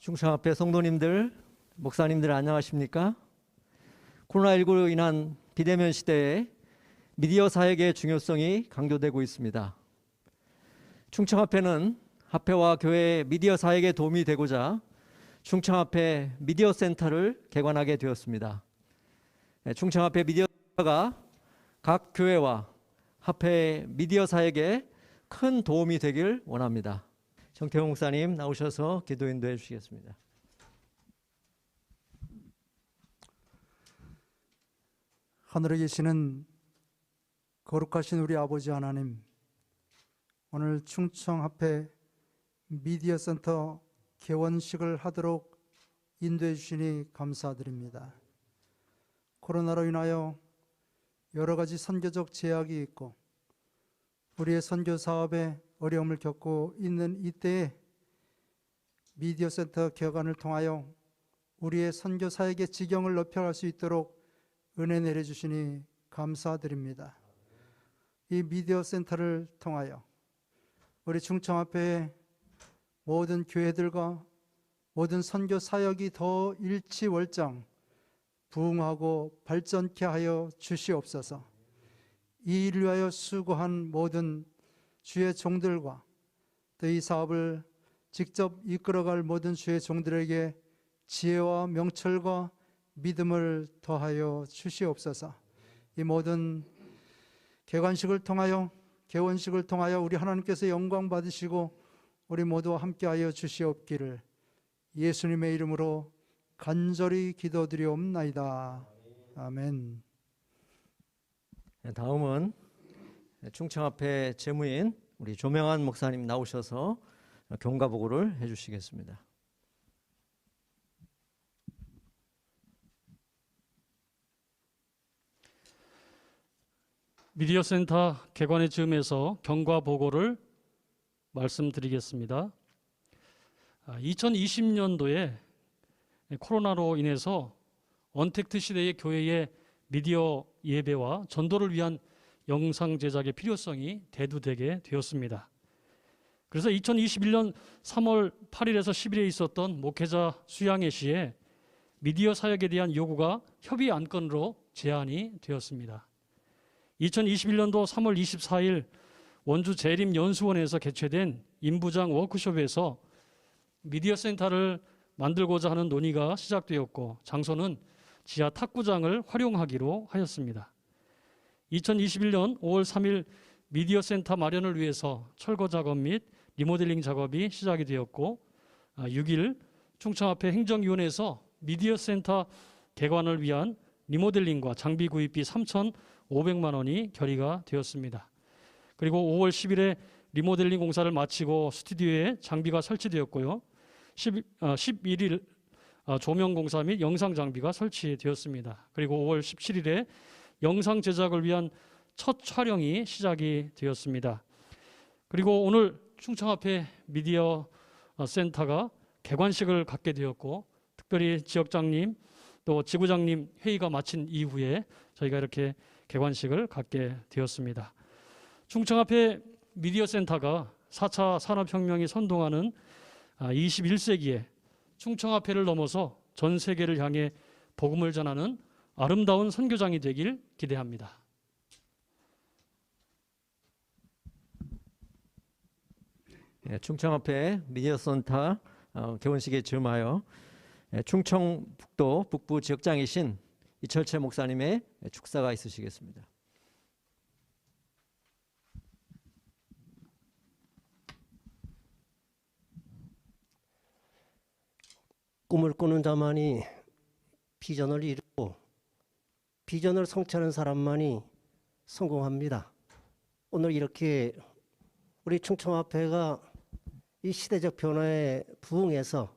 충청앞에 성도님들, 목사님들 안녕하십니까? 코로나19로 인한 비대면 시대에 미디어 사역의 중요성이 강조되고 있습니다. 충청합회는 합회와 교회의 미디어 사역에 도움이 되고자 충청합회 미디어 센터를 개관하게 되었습니다. 충청합회 미디어 센터가 각 교회와 합회의 미디어 사역에 큰 도움이 되길 원합니다. 정태호 목사님 나오셔서 기도 인도해 주시겠습니다. 하늘에 계시는 거룩하신 우리 아버지 하나님, 오늘 충청합회 미디어 센터 개원식을 하도록 인도해 주시니 감사드립니다. 코로나로 인하여 여러 가지 선교적 제약이 있고 우리의 선교 사업에 어려움을 겪고 있는 이때에 미디어 센터 개관을 통하여 우리의 선교 사역의 지경을 높여갈 수 있도록 은혜 내려주시니 감사드립니다. 이 미디어 센터를 통하여 우리 충청합회의 모든 교회들과 모든 선교 사역이 더 일치월장 부흥하고 발전케 하여 주시옵소서. 이 일을 위하여 수고한 모든 주의 종들과 또 이 사업을 직접 이끌어갈 모든 주의 종들에게 지혜와 명철과 믿음을 더하여 주시옵소서. 이 모든 개관식을 통하여 개원식을 통하여 우리 하나님께서 영광 받으시고 우리 모두와 함께하여 주시옵기를 예수님의 이름으로 간절히 기도드리옵나이다. 아멘. 다음은 충청합회 재무인 우리 조명환 목사님 나오셔서 경과보고를 해주시겠습니다. 미디어 센터 개관의 즈음에서 경과보고를 말씀드리겠습니다. 2020년도에 코로나로 인해서 언택트 시대의 교회의 미디어 예배와 전도를 위한 영상 제작의 필요성이 대두되게 되었습니다. 그래서 2021년 3월 8일에서 10일에 있었던 목회자 수양회 시에 미디어 사역에 대한 요구가 협의 안건으로 제안이 되었습니다. 2021년도 3월 24일 원주 재림연수원에서 개최된 임부장 워크숍에서 미디어 센터를 만들고자 하는 논의가 시작되었고 장소는 지하 탁구장을 활용하기로 하였습니다. 2021년 5월 3일 미디어 센터 마련을 위해서 철거 작업 및 리모델링 작업이 시작이 되었고 6일 충청합회 행정위원회에서 미디어 센터 개관을 위한 리모델링과 장비 구입비 3,500만 원이 결의가 되었습니다. 그리고 5월 10일에 리모델링 공사를 마치고 스튜디오에 장비가 설치되었고요. 11일 조명 공사 및 영상 장비가 설치되었습니다. 그리고 5월 17일에 영상 제작을 위한 첫 촬영이 시작이 되었습니다. 그리고 오늘 충청합회 미디어 센터가 개관식을 갖게 되었고 특별히 지역장님 또 지구장님 회의가 마친 이후에 저희가 이렇게 개관식을 갖게 되었습니다. 충청합회 미디어 센터가 4차 산업혁명이 선동하는 21세기에 충청합회를 넘어서 전 세계를 향해 복음을 전하는 아름다운 선교장이 되길 기대합니다. 충청합회 미디어 센터 개원식에 즈음하여 충청북도 북부 지역장이신 이철채 목사님의 축사가 있으시겠습니다. 꿈을 꾸는 자만이 비전을 이루고 비전을 성취하는 사람만이 성공합니다. 오늘 이렇게 우리 충청합회가 이 시대적 변화에 부응해서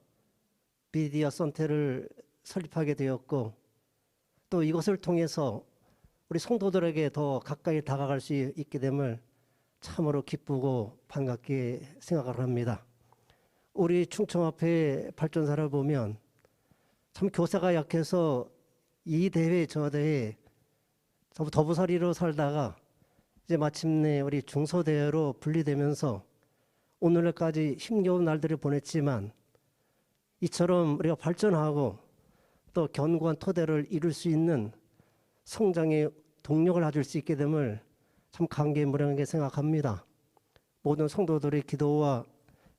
미디어 센터를 설립하게 되었고 또 이것을 통해서 우리 성도들에게 더 가까이 다가갈 수 있게 됨을 참으로 기쁘고 반갑게 생각을 합니다. 우리 충청합회 발전사를 보면 참 교사가 약해서 이 대회 저 대회 더부살이로 살다가 이제 마침내 우리 중소대회로 분리되면서 오늘까지 힘겨운 날들을 보냈지만 이처럼 우리가 발전하고 또 견고한 토대를 이룰 수 있는 성장의 동력을 가질 수 있게 됨을 참 감개무량하게 생각합니다. 모든 성도들의 기도와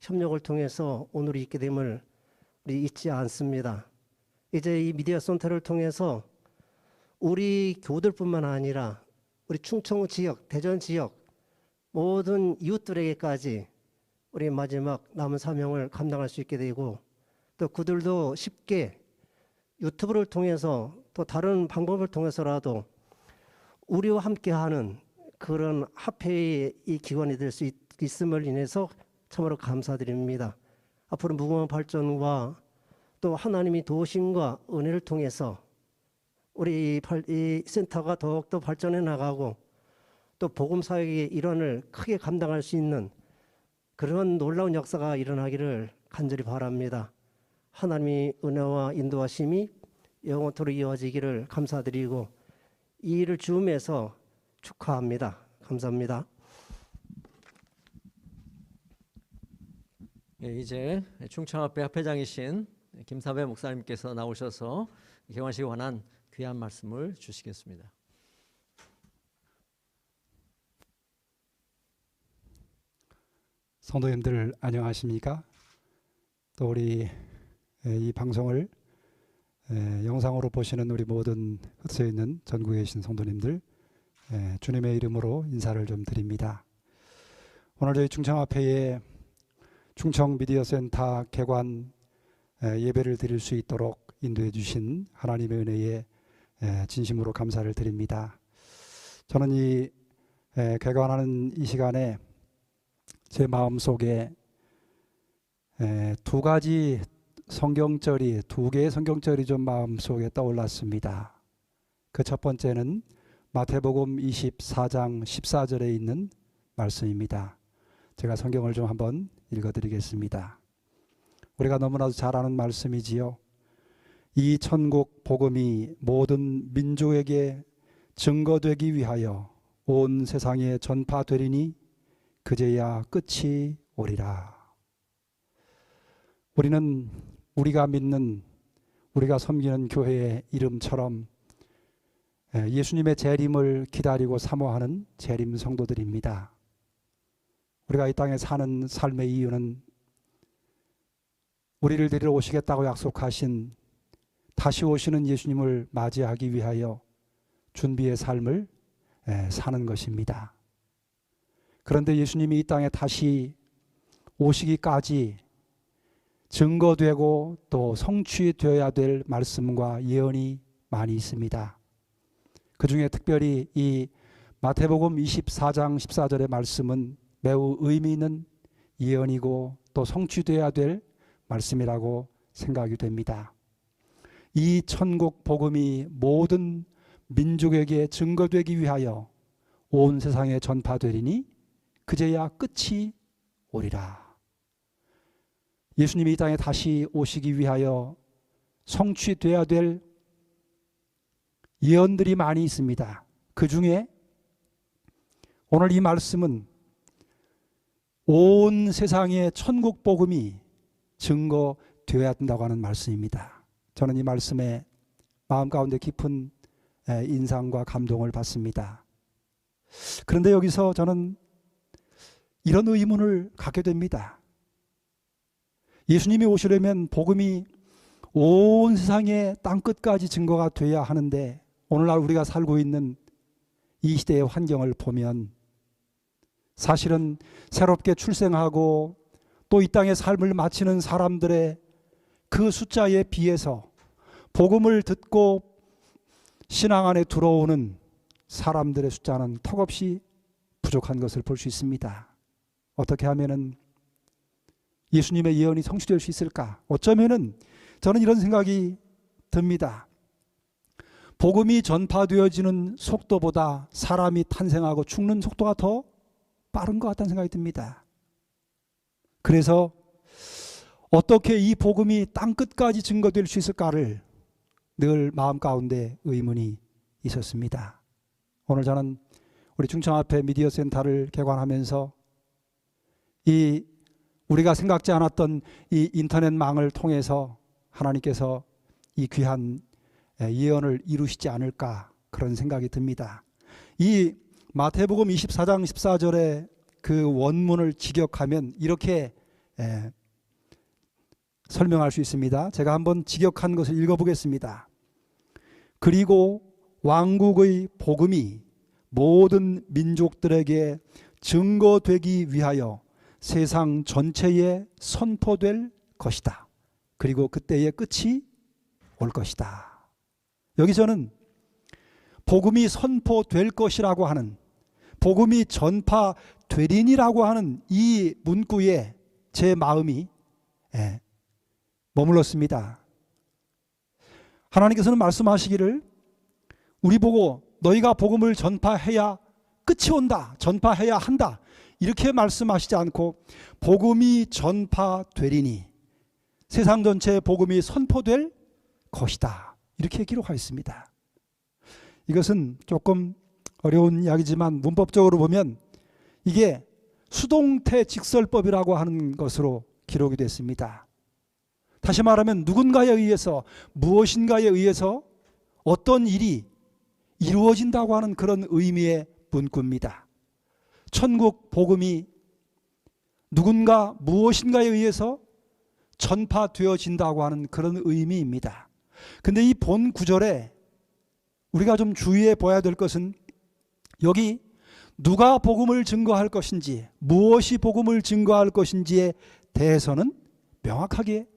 협력을 통해서 오늘이 있게 됨을 우리 잊지 않습니다. 이제 이 미디어 센터를 통해서 우리 교우들뿐만 아니라 우리 충청 지역, 대전 지역 모든 이웃들에게까지 우리 마지막 남은 사명을 감당할 수 있게 되고 또 그들도 쉽게 유튜브를 통해서 또 다른 방법을 통해서라도 우리와 함께하는 그런 합회의 이 기관이 될 수 있음을 인해서 참으로 감사드립니다. 앞으로 무궁한 발전과 또 하나님이 도우심과 은혜를 통해서 우리 이 센터가 더욱더 발전해 나가고 또 복음사역의 일원을 크게 감당할 수 있는 그런 놀라운 역사가 일어나기를 간절히 바랍니다. 하나님의 은혜와 인도하심이 영원토록 이어지기를 감사드리고 이 일을 주음해서 축하합니다. 감사합니다. 예, 이제 충청합회 합회장이신 김사배 목사님께서 나오셔서 개관식에 관한 귀한 말씀을 주시겠습니다. 성도님들 안녕하십니까? 또 우리 이 방송을 영상으로 보시는 우리 모든 흩어져 있는 전국에 계신 성도님들 주님의 이름으로 인사를 좀 드립니다. 오늘 저희 충청합회에 충청 미디어 센터 개관 예배를 드릴 수 있도록 인도해 주신 하나님의 은혜에 진심으로 감사를 드립니다. 저는 이 개관하는 이 시간에 제 마음속에 두 가지 성경절이, 두 개의 성경절이 좀 마음속에 떠올랐습니다. 그 첫 번째는 마태복음 24장 14절에 있는 말씀입니다. 제가 성경을 좀 한번 읽어드리겠습니다. 우리가 너무나도 잘 아는 말씀이지요. 이 천국 복음이 모든 민족에게 증거되기 위하여 온 세상에 전파되리니 그제야 끝이 오리라. 우리는 우리가 믿는, 우리가 섬기는 교회의 이름처럼 예수님의 재림을 기다리고 사모하는 재림 성도들입니다. 우리가 이 땅에 사는 삶의 이유는 우리를 데리러 오시겠다고 약속하신 다시 오시는 예수님을 맞이하기 위하여 준비의 삶을 사는 것입니다. 그런데 예수님이 이 땅에 다시 오시기까지 증거되고 또 성취되어야 될 말씀과 예언이 많이 있습니다. 그 중에 특별히 이 마태복음 24장 14절의 말씀은 매우 의미 있는 예언이고 또 성취되어야 될 말씀이라고 생각이 됩니다. 이 천국 복음이 모든 민족에게 증거되기 위하여 온 세상에 전파되리니 그제야 끝이 오리라. 예수님이 이 땅에 다시 오시기 위하여 성취되어야 될 예언들이 많이 있습니다. 그 중에 오늘 이 말씀은 온 세상에 천국 복음이 증거되어야 된다고 하는 말씀입니다. 저는 이 말씀에 마음 가운데 깊은 인상과 감동을 받습니다. 그런데 여기서 저는 이런 의문을 갖게 됩니다. 예수님이 오시려면 복음이 온 세상의 땅끝까지 증거가 돼야 하는데 오늘날 우리가 살고 있는 이 시대의 환경을 보면 사실은 새롭게 출생하고 또 이 땅의 삶을 마치는 사람들의 그 숫자에 비해서 복음을 듣고 신앙 안에 들어오는 사람들의 숫자는 턱없이 부족한 것을 볼 수 있습니다. 어떻게 하면은 예수님의 예언이 성취될 수 있을까? 어쩌면은 저는 이런 생각이 듭니다. 복음이 전파되어지는 속도보다 사람이 탄생하고 죽는 속도가 더 빠른 것 같다는 생각이 듭니다. 그래서 어떻게 이 복음이 땅끝까지 증거될 수 있을까를 늘 마음 가운데 의문이 있었습니다. 오늘 저는 우리 충청합회 미디어 센터를 개관하면서 이 우리가 생각지 않았던 이 인터넷망을 통해서 하나님께서 이 귀한 예언을 이루시지 않을까 그런 생각이 듭니다. 이 마태복음 24장 14절의 그 원문을 직역하면 이렇게 설명할 수 있습니다. 제가 한번 직역한 것을 읽어보겠습니다. 그리고 왕국의 복음이 모든 민족들에게 증거되기 위하여 세상 전체에 선포될 것이다. 그리고 그때의 끝이 올 것이다. 여기서는 복음이 선포될 것이라고 하는, 복음이 전파되리니라고 하는 이 문구에 제 마음이 머물렀습니다. 하나님께서는 말씀하시기를 우리 보고 너희가 복음을 전파해야 끝이 온다, 전파해야 한다, 이렇게 말씀하시지 않고 복음이 전파되리니 세상 전체에 복음이 선포될 것이다, 이렇게 기록하였습니다. 이것은 조금 어려운 이야기지만 문법적으로 보면 이게 수동태 직설법이라고 하는 것으로 기록이 됐습니다. 다시 말하면 누군가에 의해서, 무엇인가에 의해서 어떤 일이 이루어진다고 하는 그런 의미의 문구입니다. 천국 복음이 누군가 무엇인가에 의해서 전파되어진다고 하는 그런 의미입니다. 근데 이 본 구절에 우리가 좀 주의해 봐야 될 것은 여기 누가 복음을 증거할 것인지, 무엇이 복음을 증거할 것인지에 대해서는 명확하게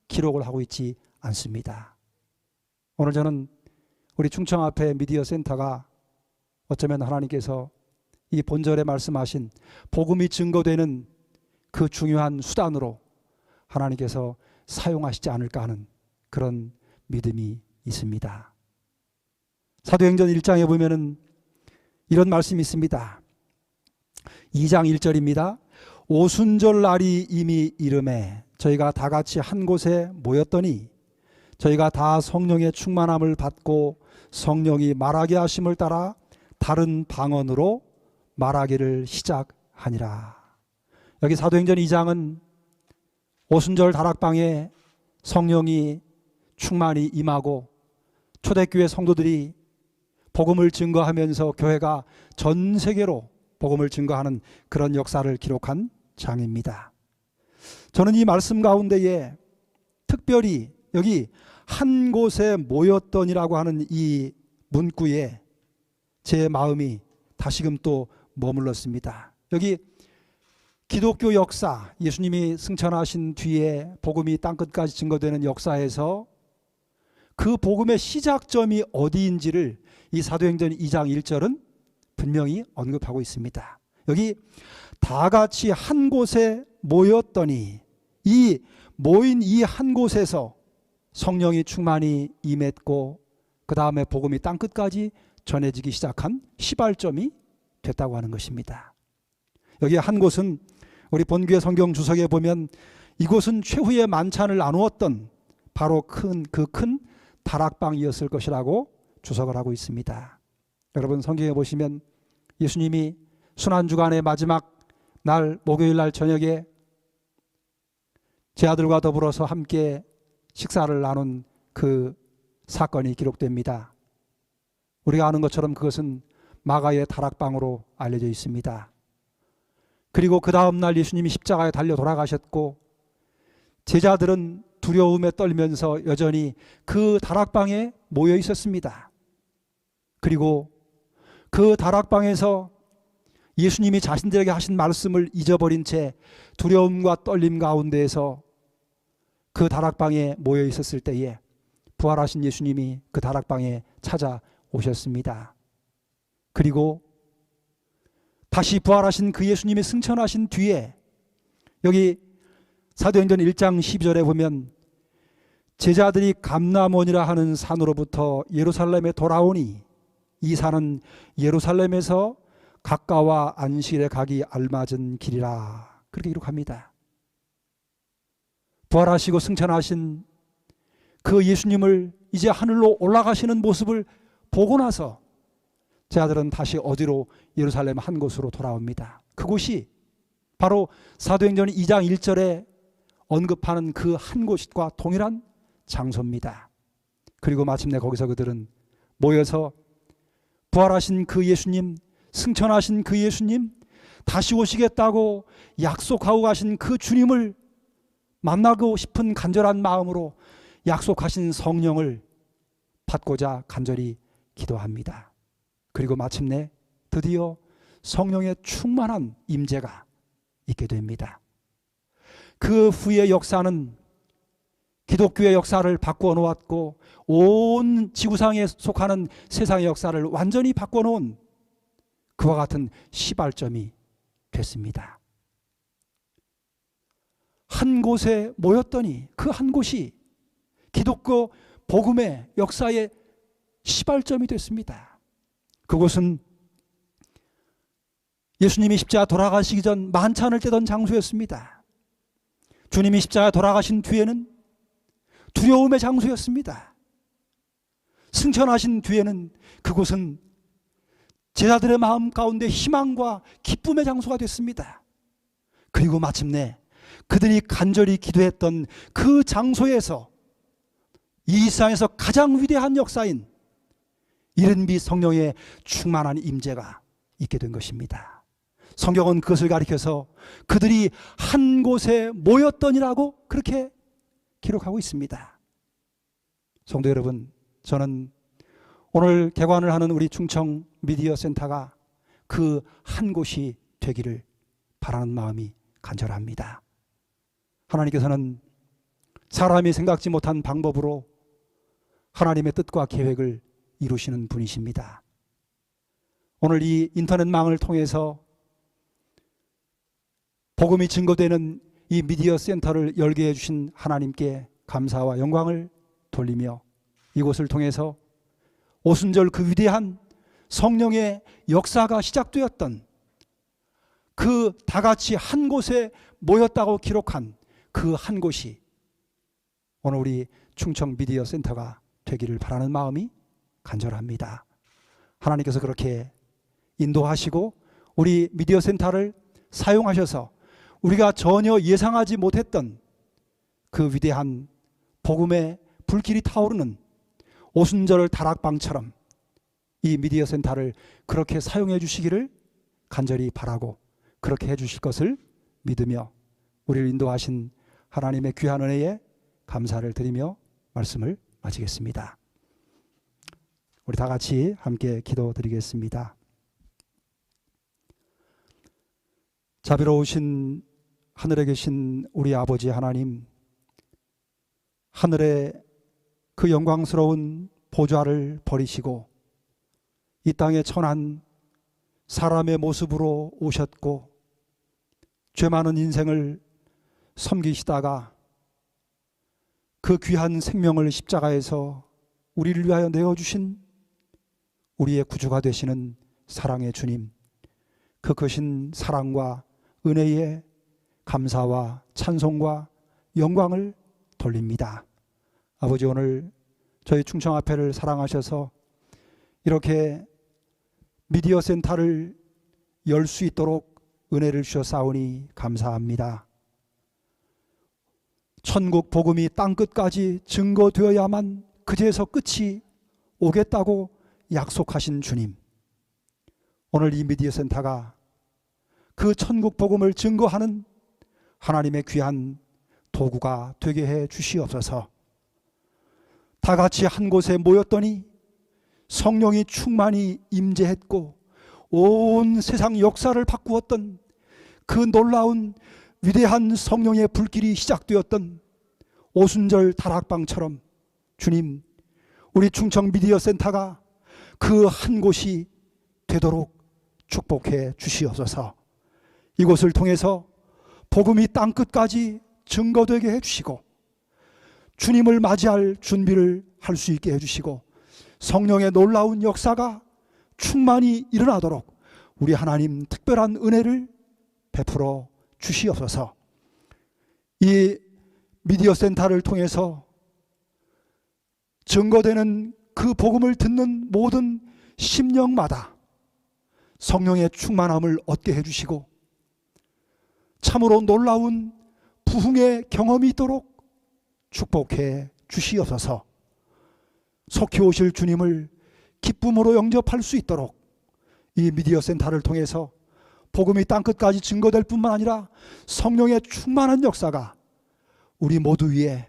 기록을 하고 있지 않습니다. 오늘 저는 우리 충청 앞에 미디어 센터가 어쩌면 하나님께서 이 본절에 말씀하신 복음이 증거되는 그 중요한 수단으로 하나님께서 사용하시지 않을까 하는 그런 믿음이 있습니다. 사도행전 1장에 보면은 이런 말씀이 있습니다. 2장 1절입니다. 오순절 날이 이미 이름에 저희가 다 같이 한 곳에 모였더니 저희가 다 성령의 충만함을 받고 성령이 말하게 하심을 따라 다른 방언으로 말하기를 시작하니라. 여기 사도행전 2장은 오순절 다락방에 성령이 충만히 임하고 초대교회 성도들이 복음을 증거하면서 교회가 전 세계로 복음을 증거하는 그런 역사를 기록한 장입니다. 저는 이 말씀 가운데에 특별히 여기 한 곳에 모였더니라고 하는 이 문구에 제 마음이 다시금 또 머물렀습니다. 여기 기독교 역사, 예수님이 승천하신 뒤에 복음이 땅끝까지 증거되는 역사에서 그 복음의 시작점이 어디인지를 이 사도행전 2장 1절은 분명히 언급하고 있습니다. 여기 다 같이 한 곳에 모였더니 이 모인 이 한 곳에서 성령이 충만히 임했고 그 다음에 복음이 땅끝까지 전해지기 시작한 시발점이 됐다고 하는 것입니다. 여기 한 곳은 우리 본교회 성경 주석에 보면 이곳은 최후의 만찬을 나누었던 바로 큰 다락방이었을 것이라고 주석을 하고 있습니다. 여러분 성경에 보시면 예수님이 순환주간의 마지막 날 목요일 날 저녁에 제 아들과 더불어서 함께 식사를 나눈 그 사건이 기록됩니다. 우리가 아는 것처럼 그것은 마가의 다락방으로 알려져 있습니다. 그리고 그 다음 날 예수님이 십자가에 달려 돌아가셨고 제자들은 두려움에 떨면서 여전히 그 다락방에 모여 있었습니다. 그리고 그 다락방에서 예수님이 자신들에게 하신 말씀을 잊어버린 채 두려움과 떨림 가운데에서 그 다락방에 모여 있었을 때에 부활하신 예수님이 그 다락방에 찾아오셨습니다. 그리고 다시 부활하신 그 예수님이 승천하신 뒤에 여기 사도행전 1장 12절에 보면 제자들이 감람원이라 하는 산으로부터 예루살렘에 돌아오니 이 산은 예루살렘에서 가까워 안식일에 가기 알맞은 길이라, 그렇게 기록합니다. 부활하시고 승천하신 그 예수님을 이제 하늘로 올라가시는 모습을 보고 나서 제자들은 다시 어디로 예루살렘 한 곳으로 돌아옵니다. 그곳이 바로 사도행전 2장 1절에 언급하는 그 한 곳과 동일한 장소입니다. 그리고 마침내 거기서 그들은 모여서 부활하신 그 예수님, 승천하신 그 예수님, 다시 오시겠다고 약속하고 가신 그 주님을 만나고 싶은 간절한 마음으로 약속하신 성령을 받고자 간절히 기도합니다. 그리고 마침내 드디어 성령의 충만한 임재가 있게 됩니다. 그 후의 역사는 기독교의 역사를 바꾸어 놓았고 온 지구상에 속하는 세상의 역사를 완전히 바꾸어 놓은 그와 같은 시발점이 됐습니다. 한 곳에 모였더니 그 한 곳이 기독교 복음의 역사의 시발점이 됐습니다. 그곳은 예수님이 십자가 돌아가시기 전 만찬을 떼던 장소였습니다. 주님이 십자가 돌아가신 뒤에는 두려움의 장소였습니다. 승천하신 뒤에는 그곳은 제자들의 마음 가운데 희망과 기쁨의 장소가 됐습니다. 그리고 마침내 그들이 간절히 기도했던 그 장소에서 이 세상에서 가장 위대한 역사인 이른비 성령의 충만한 임재가 있게 된 것입니다. 성경은 그것을 가리켜서 그들이 한 곳에 모였더니라고 그렇게 기록하고 있습니다. 성도 여러분, 저는 오늘 개관을 하는 우리 충청 미디어 센터가 그 한 곳이 되기를 바라는 마음이 간절합니다. 하나님께서는 사람이 생각지 못한 방법으로 하나님의 뜻과 계획을 이루시는 분이십니다. 오늘 이 인터넷망을 통해서 복음이 증거되는 이 미디어 센터를 열게 해주신 하나님께 감사와 영광을 돌리며 이곳을 통해서 오순절 그 위대한 성령의 역사가 시작되었던 그 다같이 한 곳에 모였다고 기록한 그 한 곳이 오늘 우리 충청 미디어 센터가 되기를 바라는 마음이 간절합니다. 하나님께서 그렇게 인도하시고 우리 미디어 센터를 사용하셔서 우리가 전혀 예상하지 못했던 그 위대한 복음의 불길이 타오르는 오순절 다락방처럼 이 미디어 센터를 그렇게 사용해 주시기를 간절히 바라고 그렇게 해 주실 것을 믿으며 우리를 인도하신 하나님의 귀한 은혜에 감사를 드리며 말씀을 마치겠습니다. 우리 다 같이 함께 기도드리겠습니다. 자비로우신 하늘에 계신 우리 아버지 하나님, 하늘의 그 영광스러운 보좌를 버리시고 이 땅에 천한 사람의 모습으로 오셨고 죄 많은 인생을 섬기시다가 그 귀한 생명을 십자가에서 우리를 위하여 내어주신 우리의 구주가 되시는 사랑의 주님, 그 크신 사랑과 은혜에 감사와 찬송과 영광을 돌립니다. 아버지, 오늘 저희 충청합회를 사랑하셔서 이렇게 미디어 센터를 열 수 있도록 은혜를 주셨사오니 감사합니다. 천국 복음이 땅끝까지 증거되어야만 그제서 끝이 오겠다고 약속하신 주님, 오늘 이 미디어 센터가 그 천국 복음을 증거하는 하나님의 귀한 도구가 되게 해 주시옵소서. 다 같이 한 곳에 모였더니 성령이 충만히 임재했고 온 세상 역사를 바꾸었던 그 놀라운 위대한 성령의 불길이 시작되었던 오순절 다락방처럼 주님, 우리 충청 미디어 센터가 그 한 곳이 되도록 축복해 주시옵소서. 이곳을 통해서 복음이 땅끝까지 증거되게 해주시고 주님을 맞이할 준비를 할 수 있게 해주시고 성령의 놀라운 역사가 충만히 일어나도록 우리 하나님 특별한 은혜를 베풀어 주시옵소서. 이 미디어 센터를 통해서 증거되는 그 복음을 듣는 모든 심령마다 성령의 충만함을 얻게 해주시고 참으로 놀라운 부흥의 경험이 있도록 축복해 주시옵소서. 속히 오실 주님을 기쁨으로 영접할 수 있도록 이 미디어 센터를 통해서 복음이 땅끝까지 증거될 뿐만 아니라 성령의 충만한 역사가 우리 모두 위에,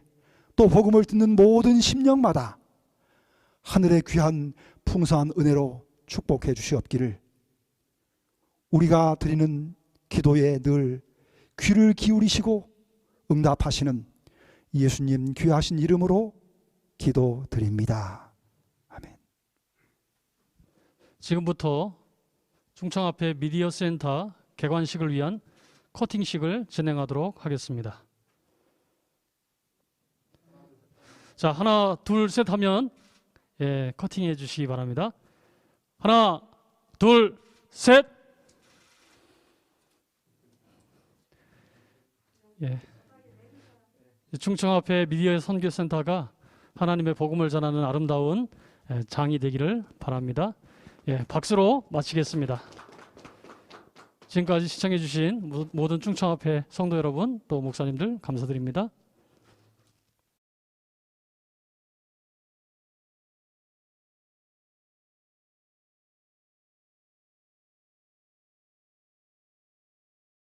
또 복음을 듣는 모든 심령마다 하늘의 귀한 풍성한 은혜로 축복해 주시옵기를 우리가 드리는 기도에 늘 귀를 기울이시고 응답하시는 예수님 귀하신 이름으로 기도드립니다. 아멘. 지금부터 충청 앞에 미디어 센터 개관식을 위한 커팅식을 진행하도록 하겠습니다. 자, 하나, 둘, 셋 하면 커팅해 주시기 바랍니다. 하나, 둘, 셋. 충청 앞에 미디어 선교센터가 하나님의 복음을 전하는 아름다운 장이 되기를 바랍니다. 박수로 마치겠습니다. 지금까지 시청해 주신 모든 충청 앞에 성도 여러분, 또 목사님들 감사드립니다.